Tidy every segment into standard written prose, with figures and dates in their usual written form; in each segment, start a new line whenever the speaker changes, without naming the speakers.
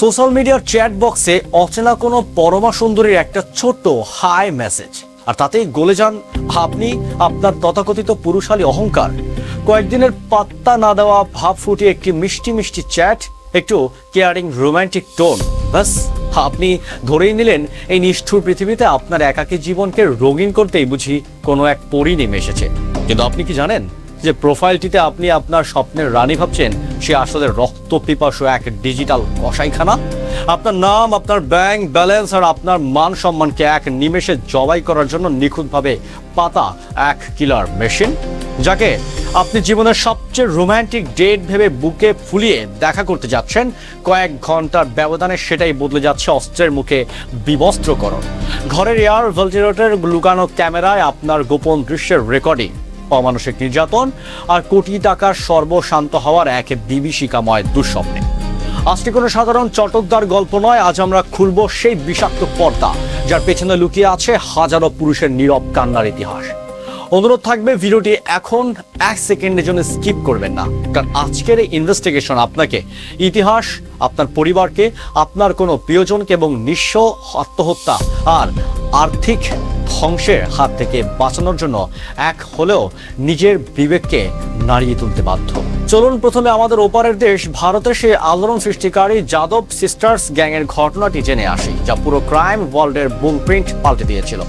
Social মিডিয়ার chat বক্সে অচেনা কোনো পরমা সুন্দরীর একটা ছোট্ট হাই মেসেজ, আর তাতেই গলে যান আপনি, আপনার তথাকথিত পুরুষালী অহংকার। কয়েকদিনের পাত্তা না দেওয়া ভাব ফুটিয়ে একটি মিষ্টি মিষ্টি চ্যাট, একটু কেয়ারিং রোমান্টিক টোন, বাস আপনি ধরেই নিলেন এই নিষ্ঠুর পৃথিবীতে আপনার একাকী জীবনকে রঙিন করতেই বুঝি কোনো এক পরী নেমে এসেছে। কিন্তু আপনি কি জানেন যে প্রোফাইলটিতে আপনি আপনার স্বপ্নের রানী ভাবছেন, সে আসলে রক্ত পিপাসু এক ডিজিটাল কসাইখানা। আপনার নাম, আপনার ব্যাংক ব্যালেন্স আর আপনার মান সম্মানকে এক নিমেষে জবাই করার জন্য নিখুঁতভাবে পাতা এক কিলার মেশিন, যাকে আপনি জীবনের সবচেয়ে রোমান্টিক ডেট ভেবে বুকে ফুলিয়ে দেখা করতে যাচ্ছেন, কয়েক ঘন্টার ব্যবধানে সেটাই বদলে যাচ্ছে অস্ত্রের মুখে বিবস্ত্রকরণ। ঘরের এয়ার ভেন্টিলেটর, লুকানো ক্যামেরায় আপনার গোপন দৃশ্যের রেকর্ডিং, অমানসিক নির্যাতন আর কোটি টাকার সর্বশান্ত হওয়ার এক বিভীষিকাময় দুঃস্বপ্নে। আজকে কোনো সাধারণ চটকদার গল্প নয়, আজ আমরা খুলব সেই বিষাক্ত পর্দা যার পেছনে লুকিয়ে আছে হাজারো পুরুষের নীরব কান্নার ইতিহাস। অনুরোধ থাকবে ভিডিওটি এখন 1 সেকেন্ডের জন্য স্কিপ করবেন না, কারণ আজকের এই ইনভেস্টিগেশন আপনাকে ইতিহাস, আপনার পরিবারকে, আপনার কোনো প্রিয়জনকে এবং নিঃস্ব আত্মহত্যা আর আর্থিক ধ্বংসের হাত থেকে বাঁচানোর জন্য এক হলেও নিজের বিবেককে নাড়িয়ে তুলতে বাধ্য। চলুন প্রথমে আমাদের ওপারের দেশ ভারতের সেই আলোড়ন সৃষ্টিকারী যাদব সিস্টার্স গ্যাংয়ের ঘটনাটি জেনে আসি, যা পুরো ক্রাইম ওয়ার্ল্ডের ব্লুপ্রিন্ট পাল্টে দিয়েছিল।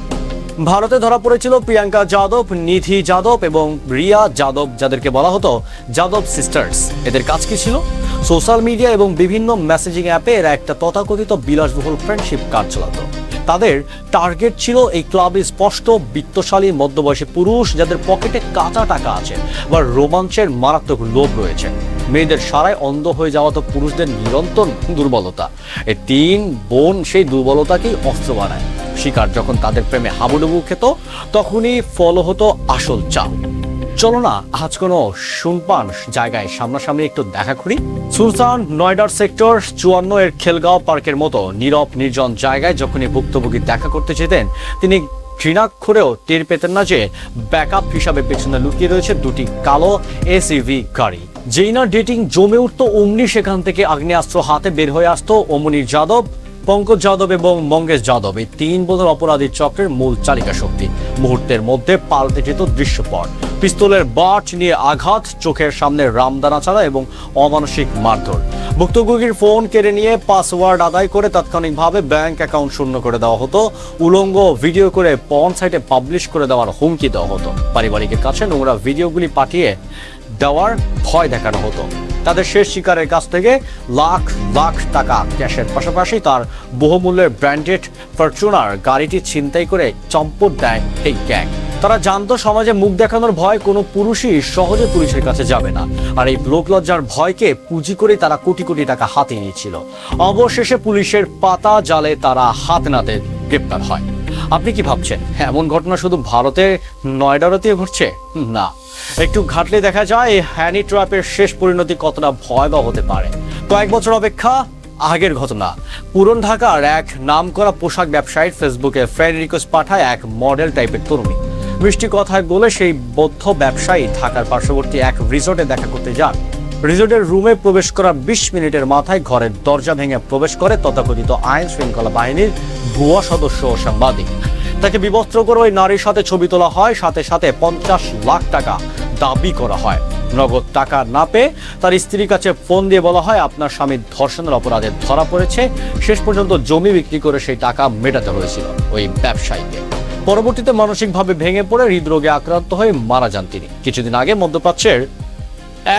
ভারতে ধরা পড়েছিল প্রিয়াঙ্কা যাদব, নিধি যাদব এবং রিয়া যাদব, যাদেরকে বলা হতো যাদব সিস্টার্স। এদের কাজ কি ছিল? সোশ্যাল মিডিয়া এবং বিভিন্ন মেসেজিং অ্যাপে এরা একটা তথাকথিত বিলাসবহুল ফ্রেন্ডশিপ কার্ড চালাতো। তাদের টার্গেট ছিল এই ক্লাবে স্পষ্ট বিত্তশালী মধ্যবয়সী পুরুষ যাদের পকেটে কাঁচা টাকা আছে বা রোমাঞ্চের মারাত্মক লোভ রয়েছে। মেয়েদের সারায় অন্ধ হয়ে যাওয়া তো পুরুষদের নিরন্তর দুর্বলতা। এই 3 বোন সেই দুর্বলতাকেই অস্ত্র বানায়। শিকার যখন তাদের প্রেমে হাবুডুবু খেত, তখনই ফলো হতো আসল চাল। চলো না আজ কোনো শুনপান জায়গায় সামনাসামনি একটু দেখা করি। সুলতান নয়ডার সেক্টর 54 এর খেলগাঁও পার্কের মতো নীরব নির্জন জায়গায় যখনই ভুক্তভোগী দেখা করতে যেতেন, তিনি ঘৃণাক্ষরেও টের পেতেন না যে ব্যাকআপ হিসাবে পেছনে লুকিয়ে রয়েছে 2টি কালো এসইভি গাড়ি। যেই না ডেটিং জমে উঠতো, অমনি সেখান থেকে আগ্নেয়াস্ত্র হাতে বের হয়ে আসতো অমনির যাদব, পঙ্কজ যাদব এবং মঙ্গেশ যাদব, এই 3 বোধের অপরাধী চক্রের মূল চালিকা শক্তি। মুহূর্তের মধ্যে পাল্টে যেত দৃশ্যপট। পিস্তলের বাট নিয়ে আঘাত, চোখের সামনে রামদানা ছাড়া এবং অমানসিক মারধর। ভুক্তভোগীর ফোন কেড়ে নিয়ে পাসওয়ার্ড আদায় করে তাৎক্ষণিকভাবে ব্যাংক অ্যাকাউন্ট শূন্য করে দেওয়া হতো। উলঙ্গ ভিডিও করে পর্ন সাইটে পাবলিশ করে দেওয়ার হুমকি দেওয়া হতো। পারিবারিকের কাছে নোংরা ভিডিওগুলি পাঠিয়ে দেওয়ার ভয় দেখানো হতো। তাদের শেষ শিকারের কাছ থেকে লাখ লাখ টাকা ক্যাশের পাশাপাশি তার বহুমূল্যের ব্র্যান্ডেড ফরচুনার গাড়িটি ছিনতাই করে চম্পট দেয় এই গ্যাং। তারা জানতো সমাজে মুখ দেখানোর ভয় কোনো পুরুষই সহজে পুলিশের কাছে যাবে না, আর এই লোকলজ্জার ভয়কে পুঁজি করে তারা কোটি কোটি টাকা হাতে নিয়েছিল। অবশেষে পুলিশের পাতা জালে তারা হাত নাতে গ্রেপ্তার হয়। আপনি কি ভাবছেন এমন ঘটনা শুধু ভারতের নয়ডাতে ঘটছে? না, একটু ঘাটলে দেখা যায় এই হ্যানি ট্র্যাপের শেষ পরিণতি কতটা ভয়াবহ হতে পারে। কয়েক বছর অপেক্ষা আগের ঘটনা। পুরন ঢাকার এক নামকরা পোশাক ব্যবসায়ীর ফেসবুকে ফ্রেন্ড রিকোয়েস্ট পাঠায় এক মডেল টাইপের তরুণী। মিষ্টি কথায় বলে সেই বৌদ্ধ ব্যবসায়ী ঢাকার পার্শ্ববর্তী এক রিসোর্টে দেখা করতে যান। রিসোর্টের রুমে প্রবেশ করার 20 মিনিটের মাথায় ঘরের দরজা ভেঙে প্রবেশ করে তথাকথিত আইন শৃঙ্খলা বাহিনীর ভুয়া সদস্য ও সাংবাদিক। তাকে বিবস্ত্র করে ওই নারীর সাথে ছবি তোলা হয়, সাথে সাথে 50 লাখ টাকা দাবি করা হয়। নগদ টাকা না পেয়ে তার স্ত্রীর কাছে ফোন দিয়ে বলা হয় আপনার স্বামীর ধর্ষণের অপরাধে ধরা পড়েছে। শেষ পর্যন্ত জমি বিক্রি করে সেই টাকা মেটাতে হয়েছিল ওই ব্যবসায়ীকে। পরবর্তীতে মানসিকভাবে ভেঙে পড়ে হৃদরোগে আক্রান্ত হয়ে মারা যান তিনি। কিছুদিন আগে মধ্যপ্রাচ্যের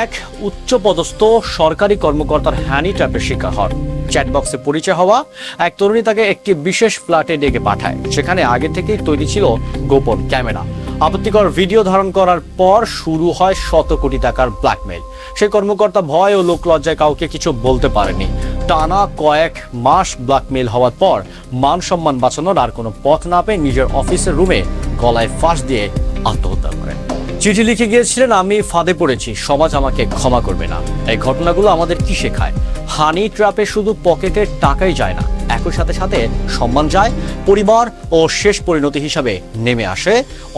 এক উচ্চপদস্থ সরকারি কর্মকর্তার হ্যানি ট্র্যাপের শিকার হন। চ্যাটবক্সে পরিচয় হওয়া এক তরুণী তাকে একটি বিশেষ ফ্ল্যাটে ডেকে পাঠায়। সেখানে আগে থেকেই তৈরি ছিল গোপন ক্যামেরা। আপত্তিকর ভিডিও ধারণ করার পর শুরু হয় শত কোটি টাকার ব্ল্যাকমেইল। সেই কর্মকর্তা ভয় ও লোকলজ্জায় কাউকে কিছু বলতে পারেনি। টানা কয়েক মাস ব্ল্যাকমেইল হওয়ার পর মান সম্মান বাঁচানোর আর কোনো পথ না পেয়ে নিজের অফিসের রুমে গলায় ফাঁস দিয়ে আত্মহত্যা করেন। চিঠি লিখে গিয়েছিলেন আমি ফাঁদে পড়েছি, সমাজ আমাকে ক্ষমা করবে না। এই ঘটনাগুলো আমাদের কি শেখায়? হানি ট্র্যাপে শুধু পকেটের টাকাই যায় না, একই সাথে সাথে সম্মান যায়, পরিবার ও শেষ পরিণতি হিসাবে নেমে আসে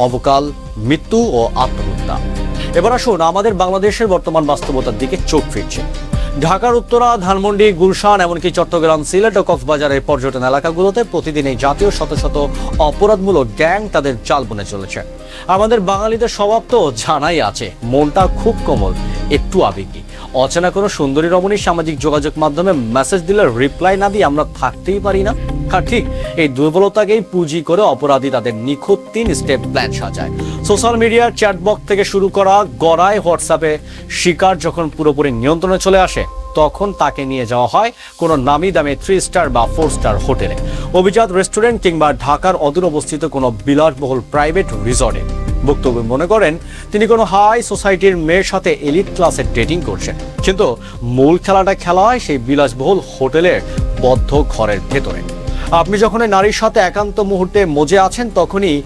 অবকাল, মৃত্যু ও আত্মহত্যা। এবার আসুন আমাদের বাংলাদেশের বর্তমান বাস্তবতার দিকে চোখ ফিরছে। ঢাকার উত্তরা, ধানমন্ডি, গুলশান, এমনকি চট্টগ্রাম, সিলেট ও কক্সবাজারের পর্যটন এলাকাগুলোতে প্রতিদিন এই জাতীয় শত শত অপরাধমূলক গ্যাং তাদের জাল বুনে চলেছে। আমাদের বাঙালিদের স্বভাব তো জানাই আছে, মনটা খুব কোমল, একটু আবেগী। অচেনা কোনো সুন্দরী রমণী সামাজিক যোগাযোগ মাধ্যমে মেসেজ দিলে রিপ্লাই না দিয়ে আমরা থাকতেই পারি না। আর ঠিক এই দুর্বলতাকেই পুঁজি করে অপরাধী তাদের নিখুঁত 3 স্টেপ প্ল্যান সাজায়। সোশ্যাল মিডিয়ার চ্যাটবক্স থেকে শুরু করা গড়ায় হোয়াটসঅ্যাপে শিকার যখন পুরোপুরি নিয়ন্ত্রণে চলে আসে, তখন তাকে নিয়ে যাওয়া হয় কোনো নামি দামি 3 স্টার বা 4 স্টার হোটেলে, অভিজাত রেস্টুরেন্ট কিংবা ঢাকার অদূর অবস্থিত কোনো বিলাসবহুল প্রাইভেট রিসর্টে। বক্তব্য মনে করেন তিনি কোনো হাই সোসাইটির মেয়ের সাথে এলিট ক্লাসে ডেটিং করছেন, কিন্তু মূল খেলাটা খেলা হয় সেই বিলাসবহুল হোটেলের বদ্ধ ঘরের ভেতরে। আপনি যখন নারীর সাথে একান্ত মুহূর্তে মজে আছেন, তখনই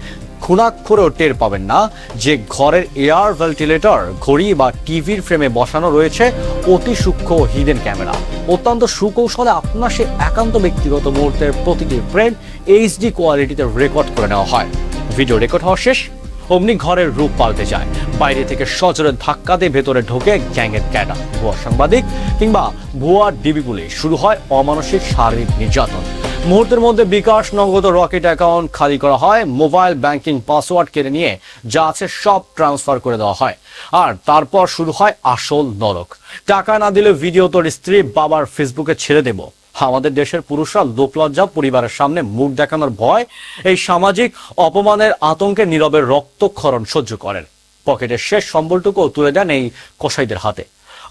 খুনাক্ষরেও টের পাবেন না যে ঘরের এয়ার ভেন্টিলেটর, ঘড়ি বা টিভির ফ্রেমে বসানো রয়েছে অতি সূক্ষ্ম হিডেন ক্যামেরা। অত্যন্ত সুকৌশলে আপনার সে একান্ত ব্যক্তিগত মুহূর্তের প্রতিটি ফ্রেম এইচডি কোয়ালিটিতে রেকর্ড করে নেওয়া হয়। ভিডিও রেকর্ড হওয়া শেষ, অমনি ঘরের রূপ পাল্টে যায়। বাইরে থেকে সজোরে ধাক্কা দিয়ে ভেতরে ঢোকে গ্যাংয়ের ক্যাডা, ভুয়া সাংবাদিক কিংবা ভুয়া ডিবি পুলিশ। শুরু হয় অমানসিক শারীরিক নির্যাতন। মুহূর্তের মধ্যে বিকাশ, নগদ, রকেট অ্যাকাউন্ট খালি করা হয়, মোবাইল ব্যাংকিং পাসওয়ার্ড কেড়ে নিয়ে যা আছে সব ট্রান্সফার করে দেওয়া হয়। আর তারপর শুরু হয় আসল নরক। টাকা না দিলে ভিডিও তোর স্ত্রী বাবার ফেসবুকে ছেড়ে দেব। আমাদের দেশের পুরুষরা লোকলজ্জা, পরিবারের সামনে মুখ দেখানোর ভয়, এই সামাজিক অপমানের আতঙ্কে নীরবে রক্তক্ষরণ সহ্য করেন। পকেটের শেষ সম্বলটুকু তুলে দেন এই কসাইদের হাতে।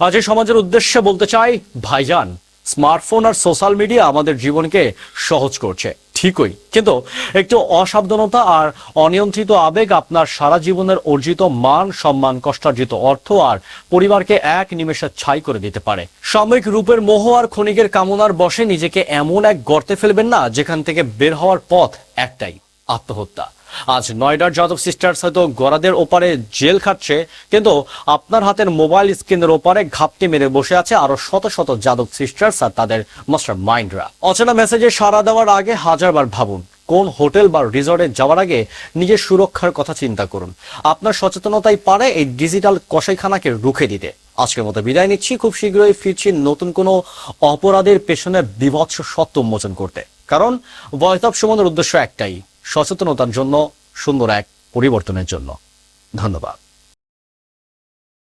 আজ এই সমাজের উদ্দেশ্যে বলতে চাই, ভাইজান, স্মার্টফোন আর সোশ্যাল মিডিয়া আমাদের জীবনকে সহজ করছে ঠিকই, কিন্তু একটু অসাবধানতা আর অনিয়ন্ত্রিত আবেগ আপনার সারা জীবনের অর্জিত মান, সম্মান, কষ্টার্জিত অর্থ আর পরিবারকে এক নিমেষে ছাই করে দিতে পারে। সাময়িক রূপের মোহ আর ক্ষণিকের কামনার বশে নিজেকে এমন এক গর্তে ফেলবেন না যেখান থেকে বের হওয়ার পথ একটাই, আত্মহত্যা। আজ নয়ডার যাদব সিস্টার্স হয়তো গড়াদের ওপারে জেল খাটছে, কিন্তু আপনার হাতের মোবাইল স্ক্রিনের ওপারে ঘাপটি মেরে বসে আছে আরো শত শত যাদব সিস্টার্স আর তাদের মাস্টার মাইন্ডরা। অচেনা মেসেজে সাড়া দেওয়ার আগে হাজারবার ভাবুন। কোন হোটেল বা রিসর্টে যাওয়ার আগে নিজের সুরক্ষার কথা চিন্তা করুন। আপনার সচেতনতাই পারে এই ডিজিটাল কসাইখানাকে রুখে দিতে। আজকের মতো বিদায় নিচ্ছি, খুব শীঘ্রই ফিরছি নতুন কোনো অপরাধের পেছনে বিভৎস সত্য উন্মোচন করতে। কারণ ভয়েস অফ সুমনের উদ্দেশ্য একটাই, সচেতনতার জন্য, সুন্দর এক পরিবর্তনের জন্য। ধন্যবাদ।